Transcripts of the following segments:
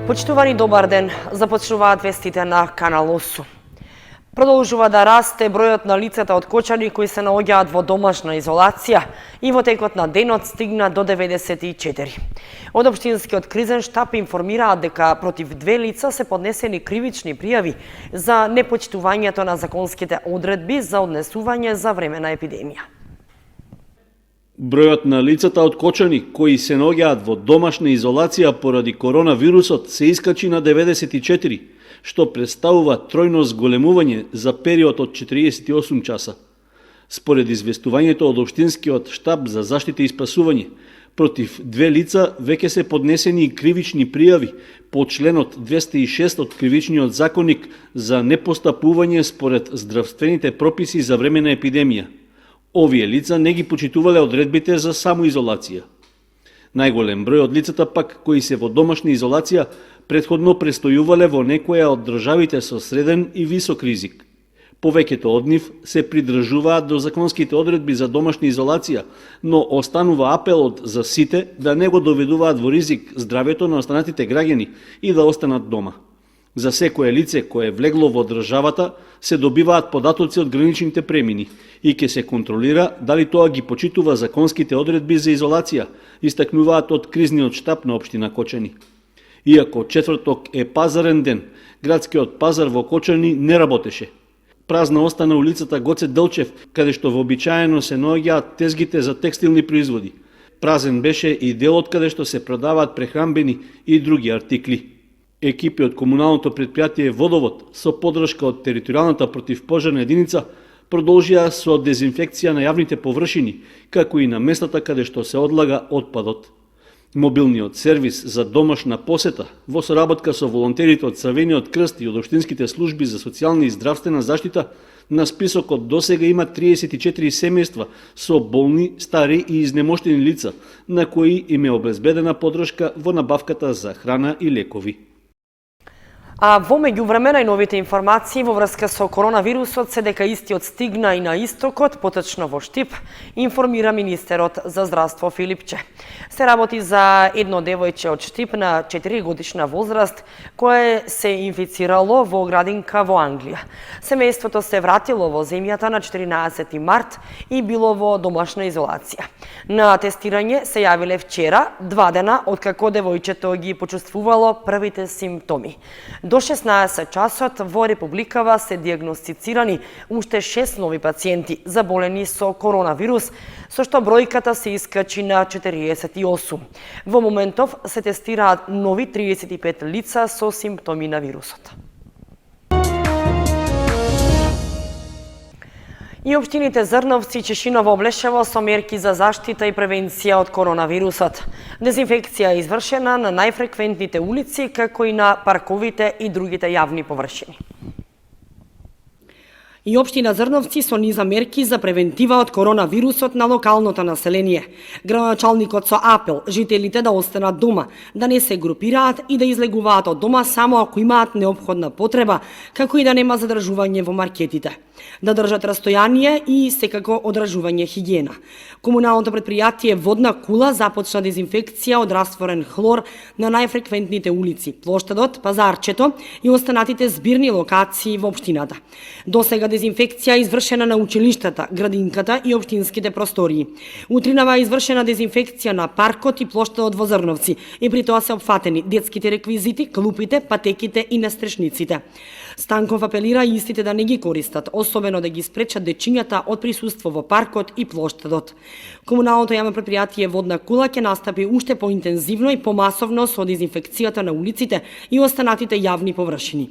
Почитувани, добар ден. Започнуваат вестите на Канал 8. Продолжува да расте бројот на лицата од Кочани кои се наоѓаат во домашна изолација и во текот на денот стигна до 94. Од Општинскиот кризен штаб информираат дека против 2 лица се поднесени кривични пријави за непочитувањето на законските одредби за однесување за време на епидемија. Бројот на лицата од Кочани кои се наоѓаат во домашна изолација поради коронавирусот се искачи на 94, што представува тројно зголемување за период од 48 часа. Според известувањето од Општинскиот штаб за заштита и спасување, против 2 лица веќе се поднесени и кривични пријави по членот 206 од Кривичниот законник за непостапување според здравствените прописи за време на епидемија. Овие лица не ги почитувале одредбите за самоизолација. Најголем број од лицата пак кои се во домашна изолација претходно престојувале во некоја од државите со среден и висок ризик. Повеќето од нив се придржуваат до законските одредби за домашна изолација, но останува апелот за сите да не го доведуваат во ризик здравјето на останатите граѓани и да останат дома. За секое лице кое влегло во државата се добиваат податоци од граничните премини и ќе се контролира дали тоа ги почитува законските одредби за изолација, истакнуваат од кризниот штаб на општина Кочани. Иако четврток е пазарен ден, градскиот пазар во Кочани не работеше. Празна остана улицата Гоце Делчев, каде што вообичаено се наоѓаат тезгите за текстилни производи. Празен беше и делот каде што се продаваат прехранбени и други артикли. Екипи од комуналното предпријатие Водовод со поддршка од територијалната противпожарна единица продолжија со дезинфекција на јавните површини, како и на местата каде што се одлага отпадот. Мобилниот сервис за домашна посета во соработка со волонтерите од Црвениот крст и од општинските служби за социјална и здравствена заштита на списокот досега има 34 семејства со болни, стари и изнемоштени лица, на кои им е обезбедена поддршка во набавката за храна и лекови. А во меѓувреме најновите информации во врска со коронавирусот се дека истиот стигна и на истокот, поточно во Штип, информира министерот за здравство Филипче. Се работи за едно девојче од Штип на 4 годишна возраст кое се инфицирало во градинка во Англија. Семејството се вратило во земјата на 14 март и било во домашна изолација. На тестирање се јавиле вчера, 2 дена откако девојчето ги почувствувало првите симптоми. До 16 часот во Републикава се диагностицирани уште 6 нови пациенти заболени со коронавирус, со што бројката се искачи на 48. Во моментов се тестираат нови 35 лица со симптоми на вирусот. И општините Зрновци и Чешиново облешево со мерки за заштита и превенција од коронавирусот. Дезинфекција е извршена на најфреквентните улици, како и на парковите и другите јавни површини. И општина Зрновци со низа мерки за превентива од коронавирусот на локалното население. Градоначалникот со апел жителите да останат дома, да не се групираат и да излегуваат од дома само ако имаат неопходна потреба, како и да нема задржување во маркетите. Да држат растојание и секако одржување хигиена. Комуналното предпријатие Водна кула започна дезинфекција од растворен хлор на најфреквентните улици, плоштадот, пазарчето и останатите збирни локации во општината. Досега дезинфекција извршена на училиштата, градинката и општинските простории. Утринава извршена дезинфекција на паркот и плоштадот во Зрновци и при тоа се опфатени детските реквизити, клупите, патеките и настрешниците. Станков апелира истите да не ги користат, особено да ги спречат дечињата од присуство во паркот и плоштадот. Комуналното јавно предпријатие Водна кула ќе настапи уште поинтензивно и помасовно со дезинфекцијата на улиците и останатите јавни површини.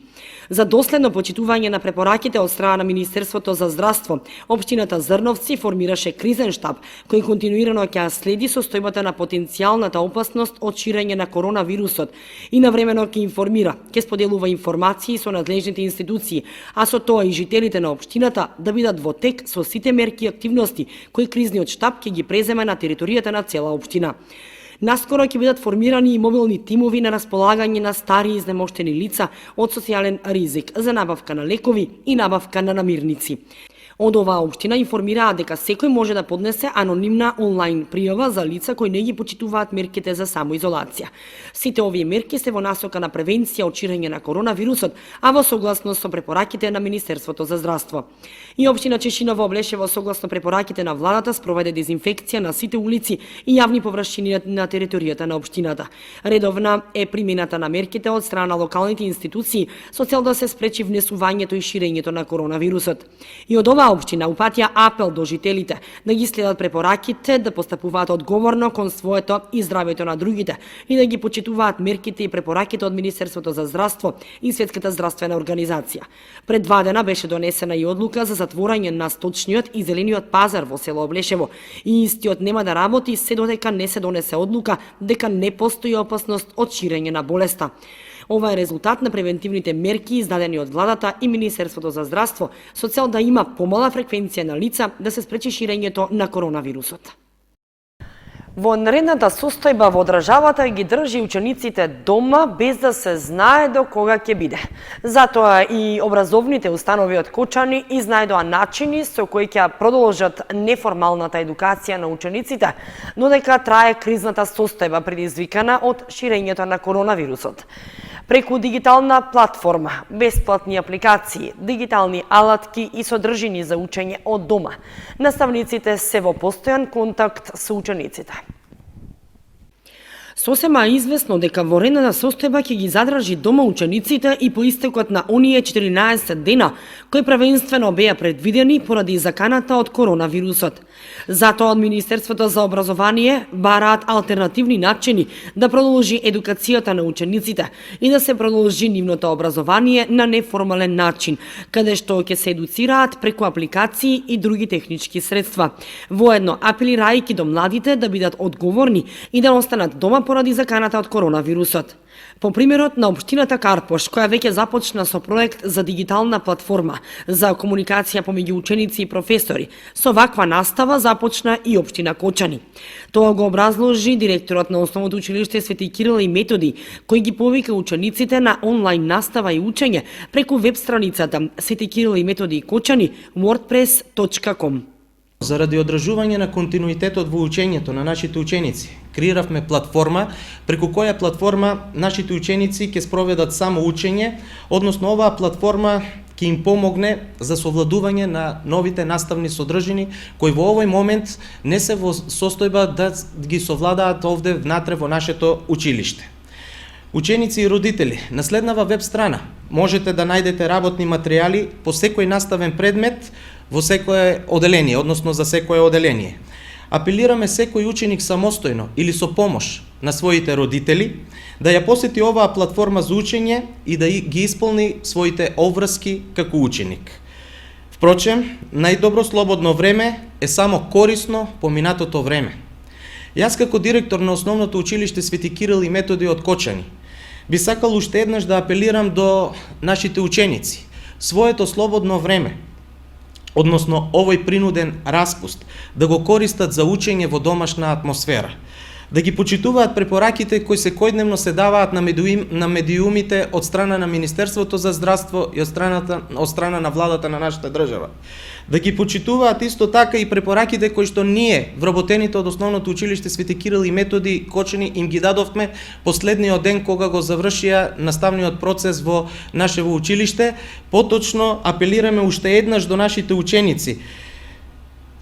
За доследно почитување на препораките од страна на Министерството за здравство, општината Зрновци формираше кризен штаб кој континуирано ќе следи состојбата на потенцијалната опасност од ширење на коронавирусот и навремено ќе информира, ќе споделува информации со надлежните институции, а со тоа и жителите на општината да бидат во тек со сите мерки и активности кои кризниот штаб ќе ги преземе на територијата на цела општина. Наскоро ќе бидат формирани и мобилни тимови на располагање на стари и изнемоштени лица од социјален ризик за набавка на лекови и набавка на намирници. Од оваа општина информираат дека секој може да поднесе анонимна онлайн пријава за лица кои не ги почитуваат мерките за самоизолација. Сите овие мерки се во насока на превенција од ширење на коронавирусот, а во согласност со препораките на Министерството за здравство. И општина Чешиново Облешево согласно препораките на владата спроведе дезинфекција на сите улици и јавни површини на територијата на општината. Редовна е примената на мерките од страна на локалните институции со цел да се спречи внесувањето и ширењето на коронавирусот. И од оваа општина упатија апел до жителите да ги следат препораките, да постапуваат одговорно кон своето и здравјето на другите и да ги почитуваат мерките и препораките од Министерството за здравство и Светската здравствена организација. Пред 2 дена беше донесена и одлука за затворање на сточниот и зелениот пазар во село Облешево и истиот нема да работи се додека не се донесе одлука дека не постои опасност од ширење на болеста. Ова е резултат на превентивните мерки издадени од владата и Министерството за здравство со цел да има помала фреквенција на лица да се спречи ширењето на коронавирусот. Во наредната состојба во државата ги држи учениците дома без да се знае до кога ќе биде. Затоа и образовните установи од Кочани изнајдоа начини со кои ќе продолжат неформалната едукација на учениците, додека трае кризната состојба предизвикана од ширењето на коронавирусот. Преку дигитална платформа, бесплатни апликации, дигитални алатки и содржини за учење од дома, наставниците се во постојан контакт со учениците. Сосема известно дека во редната состојба ќе ги задржи дома учениците и по истекот на оние 14 дена, кои првенствено беа предвидени поради заканата од коронавирусот. Затоа од Министерството за образование бараат алтернативни начини да продолжи едукацијата на учениците и да се продолжи нивното образование на неформален начин, каде што ќе се едуцираат преку апликации и други технички средства. Воедно апелирајќи до младите да бидат одговорни и да останат дома поради заканата од коронавирусот. По примерот на општината Карпош, која веќе започна со проект за дигитална платформа за комуникација помеѓу ученици и професори, со ваква настава започна и општина Кочани. Тоа го образложи директорот на Основното училиште Свети Кирил и Методи, кој ги повика учениците на онлайн настава и учење преку веб страницата Свети Кирил и Методи Кочани wordpress.com. Заради одржување на континуитетот во учењето на нашите ученици, креиравме платформа, преку која платформа нашите ученици ќе спроведат само учење, односно оваа платформа ќе им помогне за совладување на новите наставни содржини, кои во овој момент не се во состојба да ги совладаат овде внатре во нашето училиште. Ученици и родители, на следнава веб страна можете да најдете работни материјали по секој наставен предмет во секое оделение, односно за секое оделение. Апелираме секој ученик самостојно или со помош на своите родители да ја посети оваа платформа за учење и да ги исполни своите обврски како ученик. Впрочем, најдобро слободно време е само корисно поминатото време. Јас како директор на Основното училиште Свети Кирил и Методи од Кочани би сакал уште еднаш да апелирам до нашите ученици. Своето слободно време, односно овој принуден распуст, да го користат за учење во домашна атмосфера, да ги почитуваат препораките кои секојдневно се даваат на медиумите од страна на Министерството за здравство и од страна на владата на нашата држава. Да ги почитуваат исто така и препораките кои што ние, вработените од Основното училиште Свети Кирил и Методи Кочани, им ги дадовме последниот ден кога го завршија наставниот процес во нашево училиште. Поточно апелираме уште еднаш до нашите ученици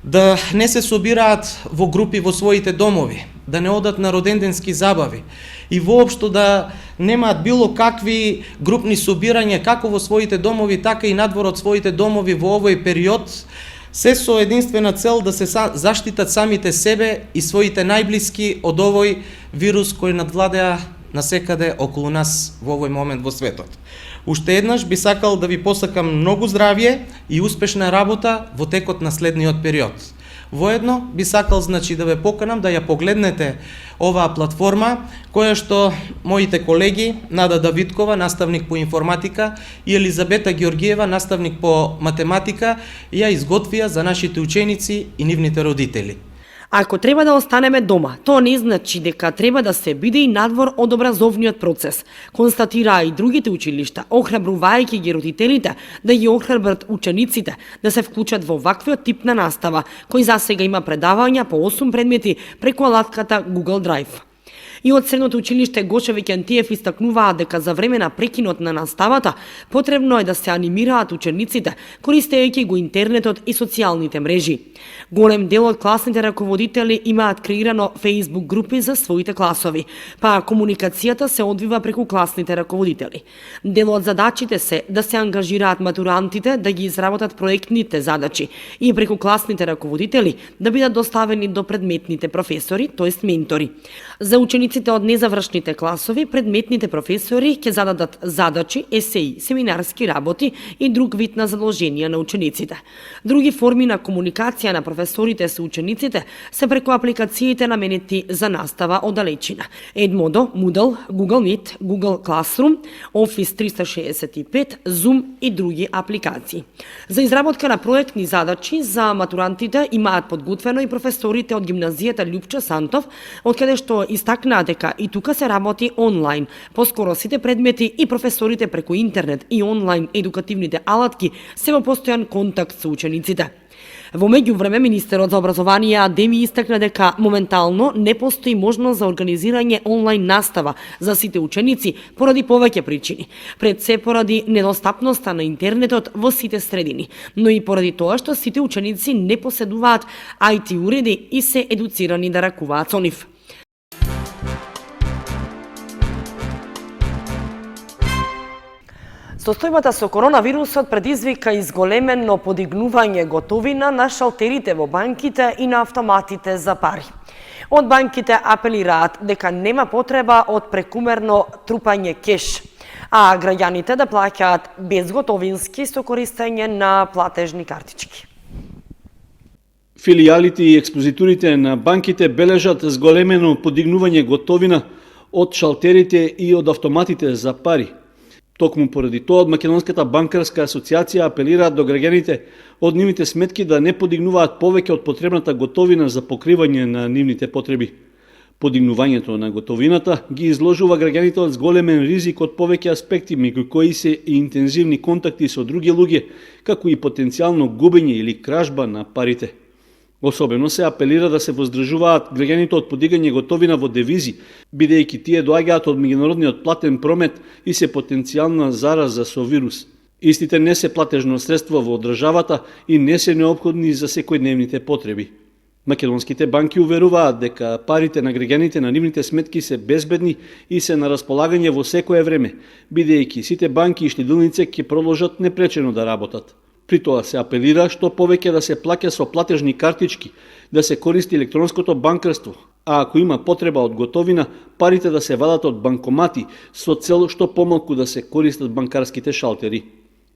да не се собираат во групи во своите домови, да не одат на роденденски забави и воопшто да немаат било какви групни собирања како во своите домови, така и надвор од своите домови во овој период, се со единствена цел да се заштитат самите себе и своите најблиски од овој вирус кој надвладеа насекаде околу нас во овој момент во светот. Уште еднаш би сакал да ви посакам многу здравје и успешна работа во текот на следниот период. Воедно би сакал да ве поканам да ја погледнете оваа платформа која што моите колеги Нада Давидкова, наставник по информатика, и Елизабета Георгиева, наставник по математика, ја изготвија за нашите ученици и нивните родители. Ако треба да останеме дома, тоа не значи дека треба да се биде и надвор од образовниот процес, констатираа и другите училишта, охрабрувајќи ги родителите да ги охрабрат учениците да се вклучат во ваквиот тип на настава, кој засега има предавања по 8 предмети преку алатката Google Drive. И од Средното училиште Гоше Викентиев истакнуваа дека за време на прекинот на наставата потребно е да се анимираат учениците, користејќи го интернетот и социјалните мрежи. Голем дел од класните раководители имаат креирано Facebook групи за своите класови, па комуникацијата се одвива преку класните раководители. Дел од задачите се да се ангажираат матурантите да ги изработат проектните задачи и преку класните раководители да бидат доставени до предметните професори, тоест ментори. За учениците од незавршните класови, предметните професори ќе зададат задачи, есеи, семинарски работи и друг вид на задолженија на учениците. Други форми на комуникација на професорите со учениците се преку апликациите наменети за настава оддалечина. Edmodo, Moodle, Google Meet, Google Classroom, Office 365, Zoom и други апликации. За изработка на проектни задачи за матурантите имаат подготвено и професорите од гимназијата Љупчо Сантов, од каде што истакнаа дека и тука се работи онлайн. Поскоро сите предмети и професорите преку интернет и онлайн едукативните алатки се во постојан контакт со учениците. Во меѓувреме, министерот за образование Адеми истакна дека моментално не постои можност за организирање онлайн настава за сите ученици поради повеќе причини. Пред се поради недостапноста на интернетот во сите средини, но и поради тоа што сите ученици не поседуваат IT уреди и се едуцирани да ракуваат со нив. Состојбата со коронавирусот предизвика изголемено подигнување готовина на шалтерите во банките и на автоматите за пари. Од банките апелираат дека нема потреба од прекумерно трупање кеш, а граѓаните да плаќаат безготовински со користење на платежни картички. Филијалите и експозитурите на банките бележат зголемено подигнување готовина од шалтерите и од автоматите за пари. Токму поради тоа, од Македонската банкарска асоциација апелираат до граѓаните од нивните сметки да не подигнуваат повеќе од потребната готовина за покривање на нивните потреби. Подигнувањето на готовината ги изложува граѓаните од зголемен ризик од повеќе аспекти, меѓу кои се и интензивни контакти со други луѓе, како и потенцијално губење или кражба на парите. Особено се апелира да се воздржуваат граѓаните од подигање готовина во девизи, бидејќи тие доаѓаат од меѓународниот платен промет и се потенцијална зараза со вирус. Истите не се платежно средство во државата и не се неопходни за секојдневните потреби. Македонските банки уверуваат дека парите на граѓаните на нивните сметки се безбедни и се на располагање во секое време, бидејќи сите банки и штедилници ќе продолжат непречено да работат. При тоа се апелира што повеќе да се плаќа со платежни картички, да се користи електронското банкарство, а ако има потреба од готовина, парите да се вадат од банкомати со цел што помалку да се користат банкарските шалтери.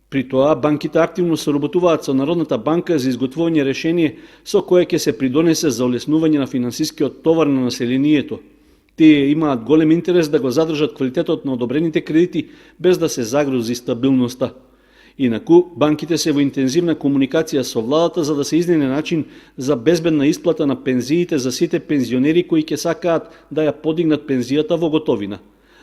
При тоа, банките активно соработуваат со Народната банка за изготвување решение со кое ќе се придонесе за олеснување на финансискиот товар на населението. Тие имаат голем интерес да го задржат квалитетот на одобрените кредити без да се загрози стабилноста. Инаку, банките се во интензивна комуникација со владата за да се изнене начин за безбедна исплата на пензиите за сите пензионери кои ќе сакаат да ја подигнат пензијата во готовина.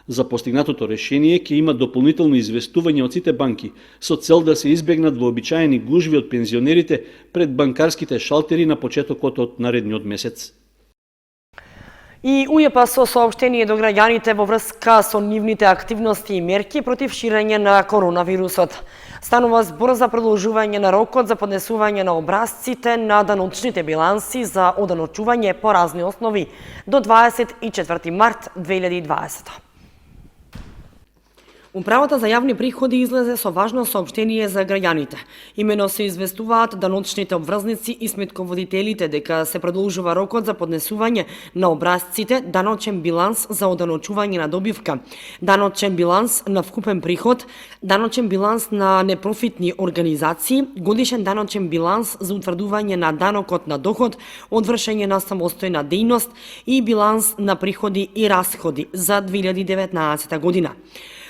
За постигнатото решение ќе има дополнително известување од сите банки со цел да се избегнат вообичаени гужви од пензионерите пред банкарските шалтери на почетокот од наредниот месец. И УЈП со соопштение до граѓаните во врска со нивните активности и мерки против ширење на коронавирусот. Станува збор за продолжување на рокот за поднесување на образците на даночните биланси за оданочување по разни основи до 24 март 2020. Управата за јавни приходи излезе со важно соопштение за граѓаните. Имено се известуваат даночните обврзници и сметководителите дека се продолжува рокот за поднесување на образците даночен биланс за оданочување на добивка, даночен биланс на вкупен приход, даночен биланс на непрофитни организации, годишен даночен биланс за утврдување на данокот на доход од вршење на самостојна дејност и биланс на приходи и расходи за 2019 година.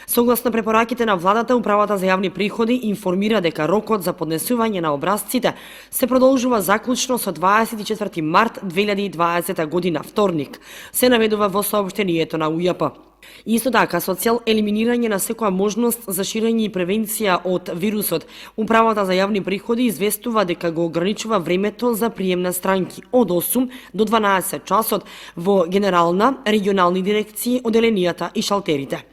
Согласно препораките на владата, Управата за јавни приходи информира дека рокот за поднесување на образците се продолжува заклучно со 24 март 2020 година, вторник, се наведува во соопштението на УЈП. Исто така, со цел елиминирање на секоја можност за ширење и превенција од вирусот, Управата за јавни приходи известува дека го ограничува времето за прием на странки од 8 до 12 часот во генерална, регионални дирекции, оделенијата и шалтерите.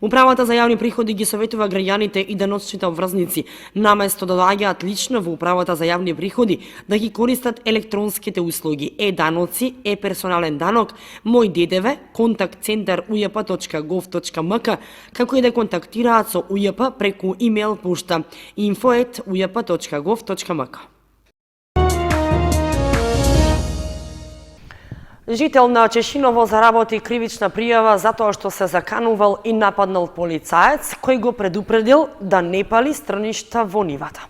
Управата за јавни приходи ги советува граѓаните и деносните обврзници, наместо да доаѓаат лично во Управата за јавни приходи, да ги користат електронските услуги е-даноци, е-персонален данок, Мој ДДВ, контакт центар ujp.gov.mk, како и да контактираат со УЈП преку имејл пошта info@ujp.gov.mk. Жител на Чешиново заработи кривична пријава затоа што се заканувал и нападнал полицаец кој го предупредил да не пали стрништа во нивата.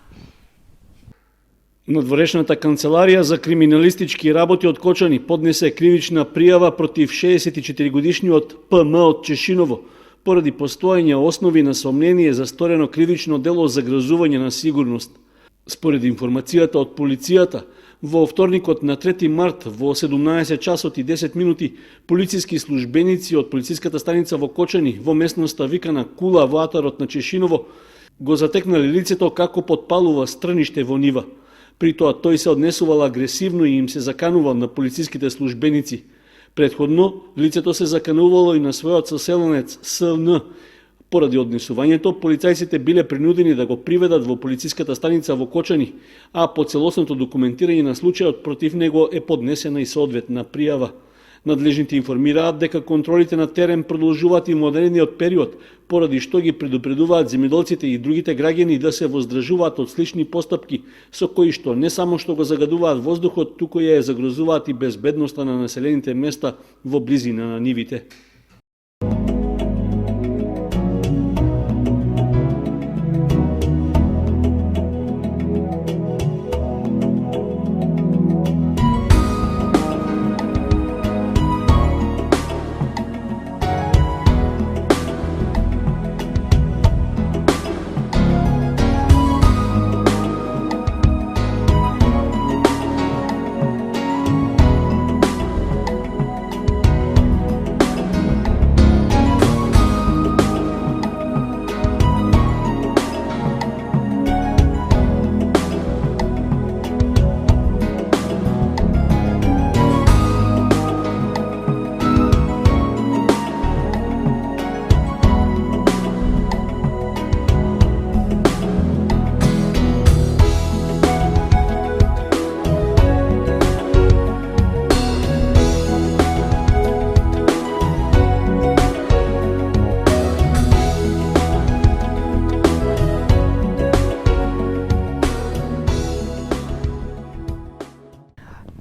Надворешната канцеларија за криминалистички работи од Кочани поднесе кривична пријава против 64-годишниот ПМ од Чешиново поради постоење основи на сомнение за сторено кривично дело за загрозување на сигурност. Според информацијата од полицијата, во вторникот на 3 март во 17 часот и 10 минути полициски службеници од полициската станица во Кочани во местноста викана Кула во атарот на Чешиново го затекнале лицето како подпалува стрниште во нива. При тоа тој се однесувал агресивно и им се заканувал на полициските службеници. Предходно лицето се заканувало и на својот соселенец СН. Поради однесувањето, полицајците биле принудени да го приведат во полициската станица во Кочани, а по целосното документирање на случајот против него е поднесена и соодветна пријава. Надлежните информираат дека контролите на терен продолжуваат и модерниот период, поради што ги предупредуваат земјоделците и другите граѓани да се воздржуваат од слични постапки, со кои што не само што го загадуваат воздухот, туку ја загрозуваат и безбедноста на населените места во близина на нивите.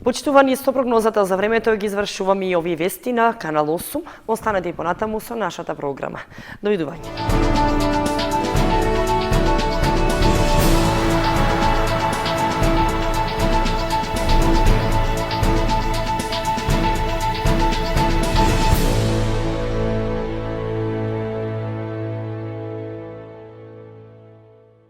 Почитувани, со прогнозата за времето ги извршуваме и овие вести на Канал 8. Останете и понатаму со нашата програма. Довидување.